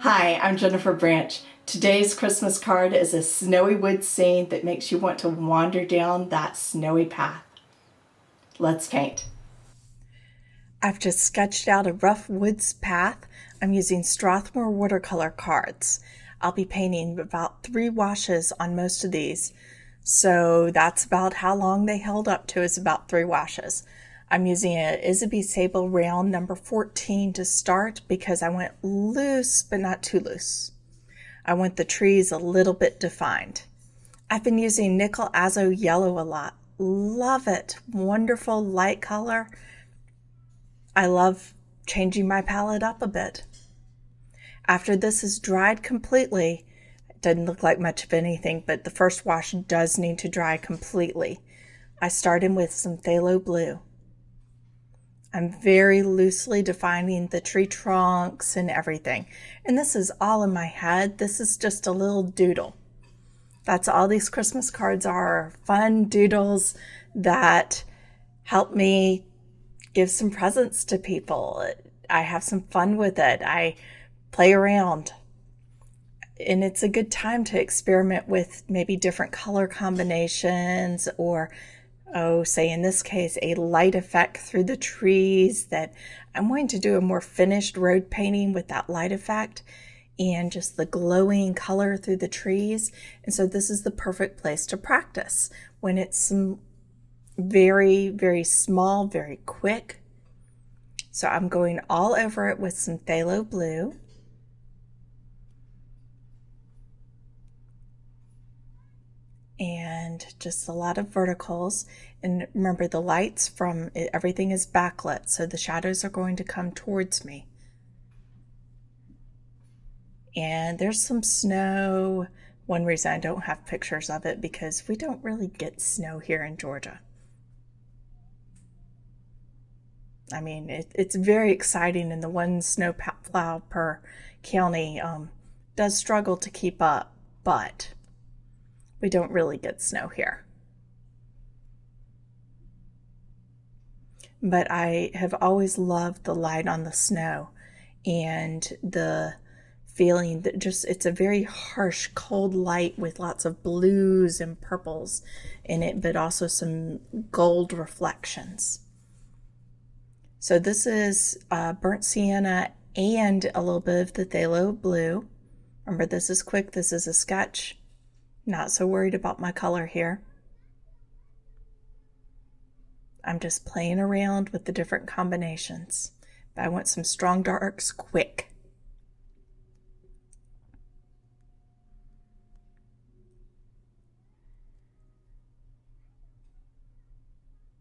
Hi, I'm Jennifer Branch. Today's Christmas card is a snowy wood scene that makes you want to wander down that snowy path. Let's paint. I've just sketched out a rough woods path. I'm using Strathmore watercolor cards. I'll be painting about 3 washes on most of these. So that's about how long they held up to, is about 3 washes. I'm using an Isabey Sable round number 14 to start because I went loose, but not too loose. I want the trees a little bit defined. I've been using nickel Azo Yellow a lot. Love it. Wonderful light color. I love changing my palette up a bit. After this is dried completely, it doesn't look like much of anything, but the first wash does need to dry completely. I start in with some Pthalo Blue. I'm very loosely defining the tree trunks and everything. And this is all in my head. This is just a little doodle. That's all these Christmas cards are fun doodles that help me give some presents to people. I have some fun with it. I play around. And it's a good time to experiment with maybe different color combinations or say in this case, a light effect through the trees. That I'm going to do a more finished road painting with that light effect and just the glowing color through the trees. And so this is the perfect place to practice when it's some very, very small, very quick. So I'm going all over it with some Pthalo Blue. And just a lot of verticals. And remember, the lights from it, everything is backlit, so the shadows are going to come towards me. And there's some snow. One reason I don't have pictures of it, because we don't really get snow here in Georgia. I mean, it's very exciting, and the one snow plow per county does struggle to keep up, but we don't really get snow here. But I have always loved the light on the snow and the feeling that just, it's a very harsh, cold light with lots of blues and purples in it, but also some gold reflections. So this is burnt sienna and a little bit of the Pthalo Blue. Remember, this is quick. This is a sketch. Not so worried about my color here. I'm just playing around with the different combinations. But I want some strong darks quick.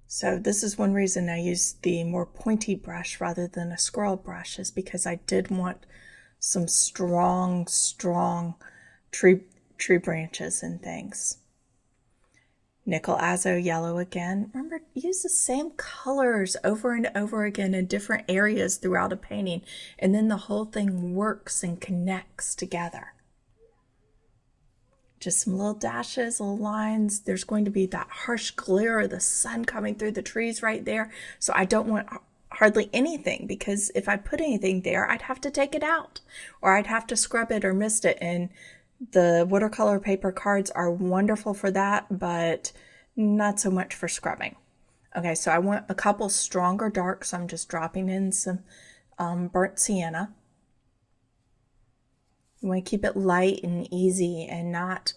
So this is one reason I use the more pointy brush rather than a scroll brush, is because I did want some strong tree branches and things. Nickel Azo Yellow again. Remember, use the same colors over and over again in different areas throughout a painting, and then the whole thing works and connects together. Just some little dashes, little lines. There's going to be that harsh glare of the sun coming through the trees right there. So I don't want hardly anything, because if I put anything there, I'd have to take it out, or I'd have to scrub it or mist it. And the watercolor paper cards are wonderful for that, but not so much for scrubbing. Okay, so I want a couple stronger darks. So I'm just dropping in some burnt sienna. You want to keep it light and easy and not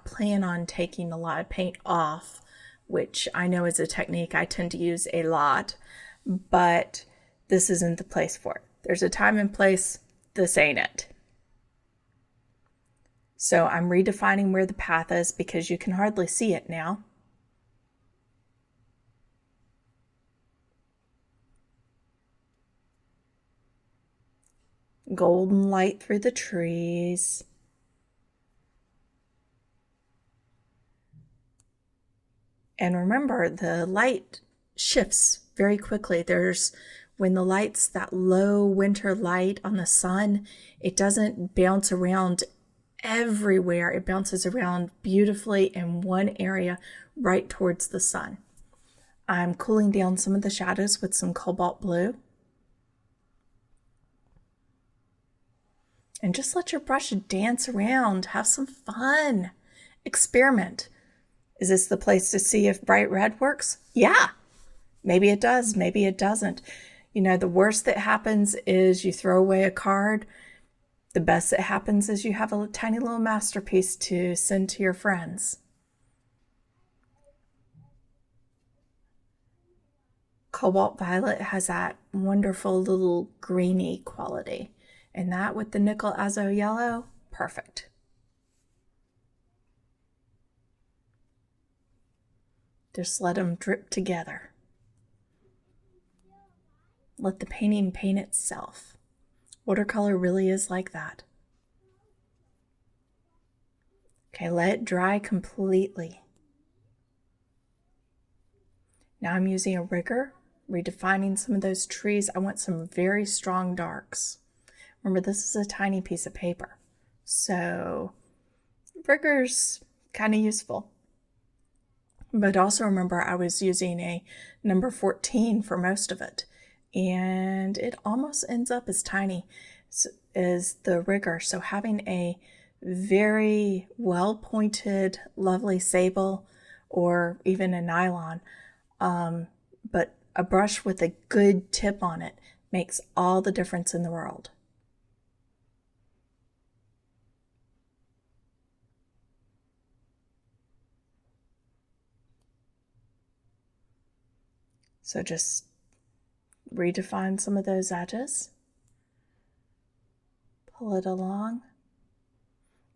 plan on taking a lot of paint off, which I know is a technique I tend to use a lot, but this isn't the place for it. There's a time and place. This ain't it. So I'm redefining where the path is because you can hardly see it now. Golden light through the trees. And remember, the light shifts very quickly. When the light's that low winter light on the sun, it doesn't bounce around everywhere. It bounces around beautifully in one area right towards the sun. I'm cooling down some of the shadows with some Cobalt Blue. And just let your brush dance around. Have some fun. Experiment. Is this the place to see if bright red works? Yeah. Maybe it does. Maybe it doesn't. You know, the worst that happens is you throw away a card. The best that happens is you have a tiny little masterpiece to send to your friends. Cobalt Violet has that wonderful little greeny quality. And that with the nickel Azo Yellow, perfect. Just let them drip together. Let the painting paint itself. Watercolor really is like that. Okay, let it dry completely. Now I'm using a rigger, redefining some of those trees. I want some very strong darks. Remember, this is a tiny piece of paper, so rigger's kind of useful. But also remember, I was using a number 14 for most of it, and it almost ends up as tiny as the rigger. So having a very well-pointed, lovely sable, or even a nylon, but a brush with a good tip on it makes all the difference in the world. So just redefine some of those edges. Pull it along.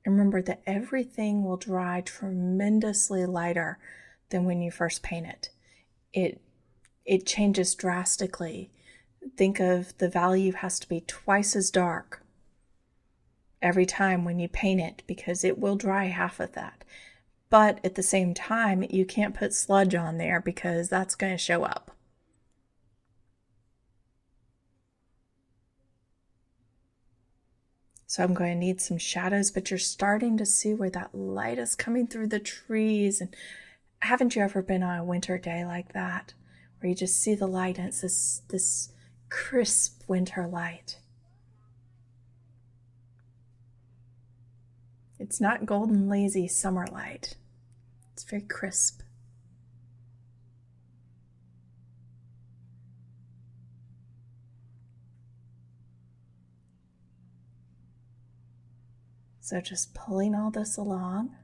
And remember that everything will dry tremendously lighter than when you first paint it. It changes drastically. Think of the value has to be twice as dark every time when you paint it, because it will dry half of that. But at the same time, you can't put sludge on there because that's going to show up. So I'm going to need some shadows, but you're starting to see where that light is coming through the trees. And haven't you ever been on a winter day like that, where you just see the light and it's this crisp winter light? It's not golden, lazy summer light. It's very crisp. So just pulling all this along.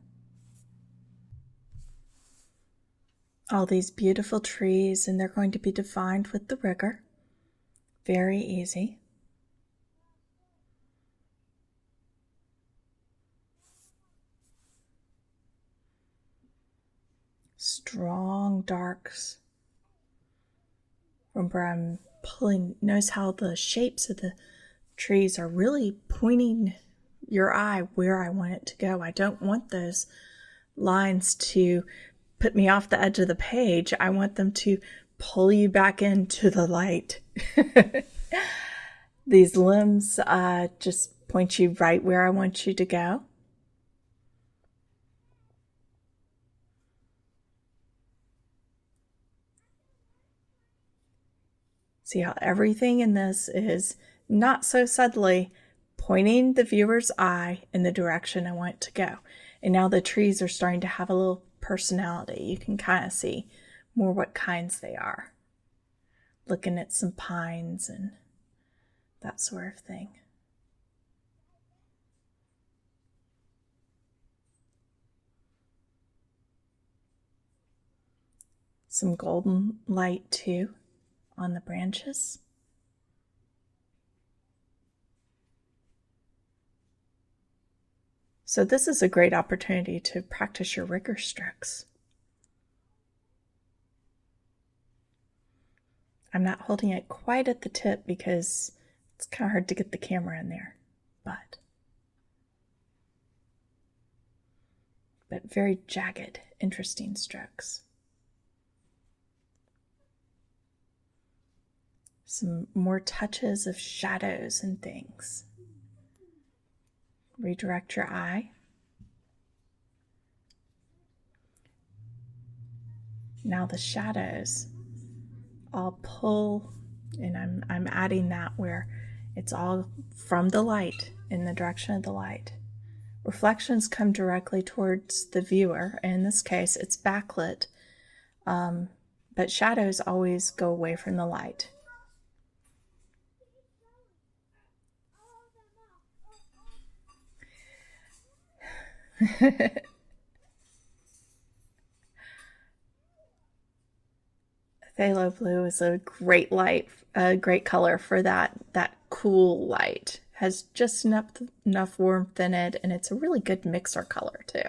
All these beautiful trees, and they're going to be defined with the rigger. Very easy. Strong darks. Remember, I'm pulling, notice how the shapes of the trees are really pointing your eye where I want it to go. I don't want those lines to put me off the edge of the page. I want them to pull you back into the light. These limbs just point you right where I want you to go. See how everything in this is not so subtly pointing the viewer's eye in the direction I want it to go. And now the trees are starting to have a little personality. You can kind of see more what kinds they are. Looking at some pines and that sort of thing. Some golden light too on the branches. So this is a great opportunity to practice your rigger strokes. I'm not holding it quite at the tip because it's kind of hard to get the camera in there, but very jagged, interesting strokes. Some more touches of shadows and things. Redirect your eye. Now the shadows, I'll pull, and I'm adding that where It's all from the light, in the direction of the light. Reflections come directly towards the viewer. In this case, it's backlit, but shadows always go away from the light. Phthalo Blue is a great light, a great color for that cool light. Has just enough warmth in it, and it's a really good mixer color too.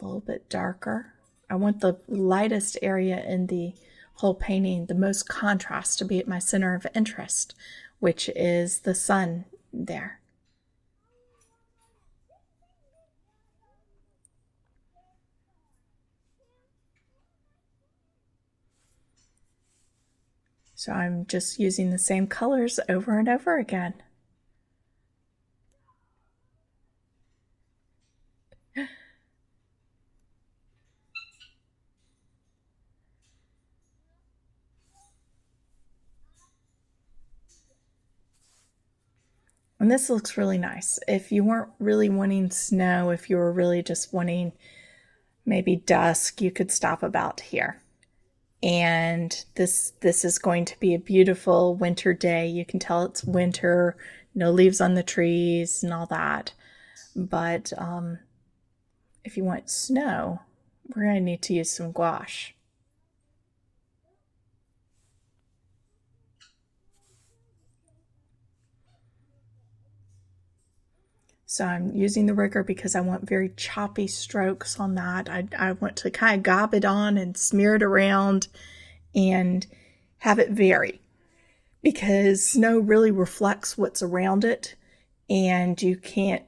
A little bit darker. I want the lightest area in the whole painting, the most contrast, to be at my center of interest, which is the sun there. So I'm just using the same colors over and over again. And this looks really nice. If you weren't really wanting snow, if you were really just wanting maybe dusk, you could stop about here. And this is going to be a beautiful winter day. You can tell it's winter, no leaves on the trees and all that. But if you want snow, we're going to need to use some gouache. So I'm using the rigger because I want very choppy strokes on that. I want to kind of gob it on and smear it around and have it vary, because snow really reflects what's around it, and you can't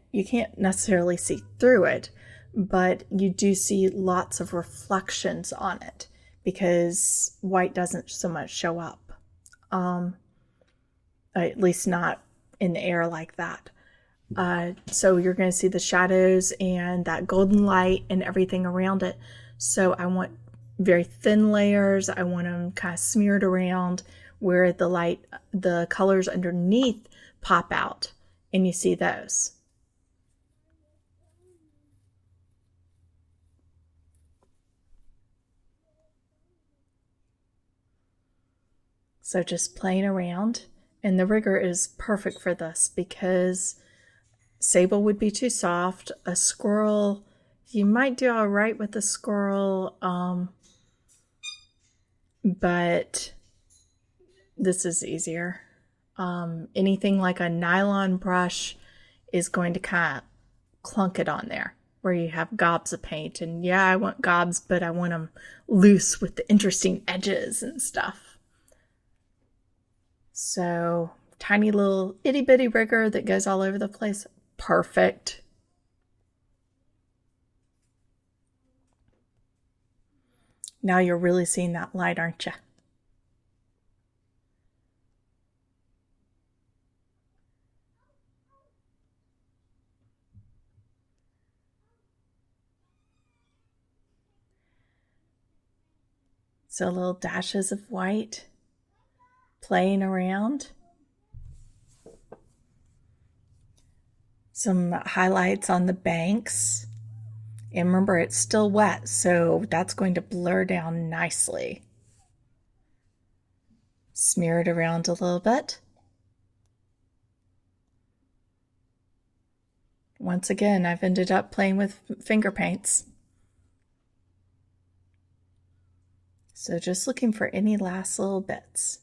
necessarily see through it, but you do see lots of reflections on it because white doesn't so much show up, at least not in the air like that. So you're going to see the shadows and that golden light and everything around it. So I want very thin layers. I want them kind of smeared around where the light, the colors underneath pop out, and you see those. So just playing around, and the rigger is perfect for this because Sable would be too soft. A squirrel, you might do all right with a squirrel, but this is easier. Anything like a nylon brush is going to kind of clunk it on there where you have gobs of paint. And yeah, I want gobs, but I want them loose with the interesting edges and stuff. So tiny little itty bitty rigger that goes all over the place. Perfect. Now you're really seeing that light, aren't you? So little dashes of white playing around. Some highlights on the banks. And remember, it's still wet, so that's going to blur down nicely. Smear it around a little bit. Once again, I've ended up playing with finger paints. So just looking for any last little bits.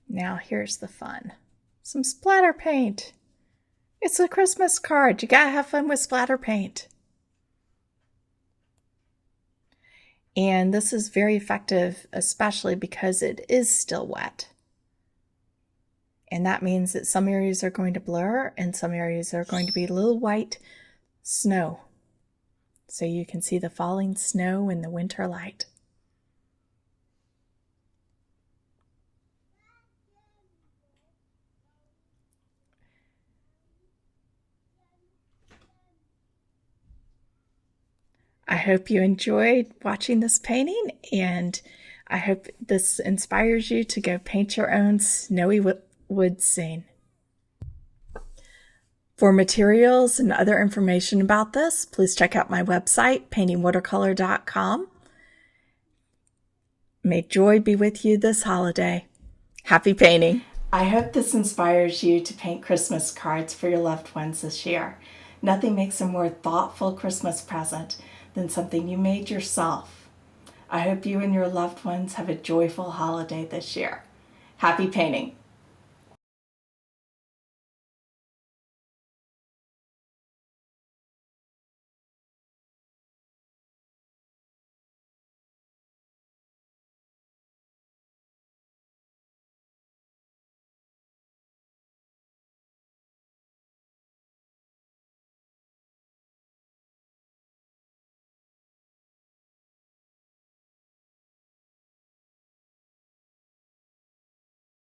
Now here's the fun. Some splatter paint. It's a Christmas card. You gotta have fun with splatter paint. And this is very effective, especially because it is still wet. And that means that some areas are going to blur and some areas are going to be a little white snow. So you can see the falling snow in the winter light. I hope you enjoyed watching this painting, and I hope this inspires you to go paint your own snowy wood scene. For materials and other information about this, please check out my website, paintingwatercolor.com. May joy be with you this holiday. Happy painting. I hope this inspires you to paint Christmas cards for your loved ones this year. Nothing makes a more thoughtful Christmas present than something you made yourself. I hope you and your loved ones have a joyful holiday this year. Happy painting.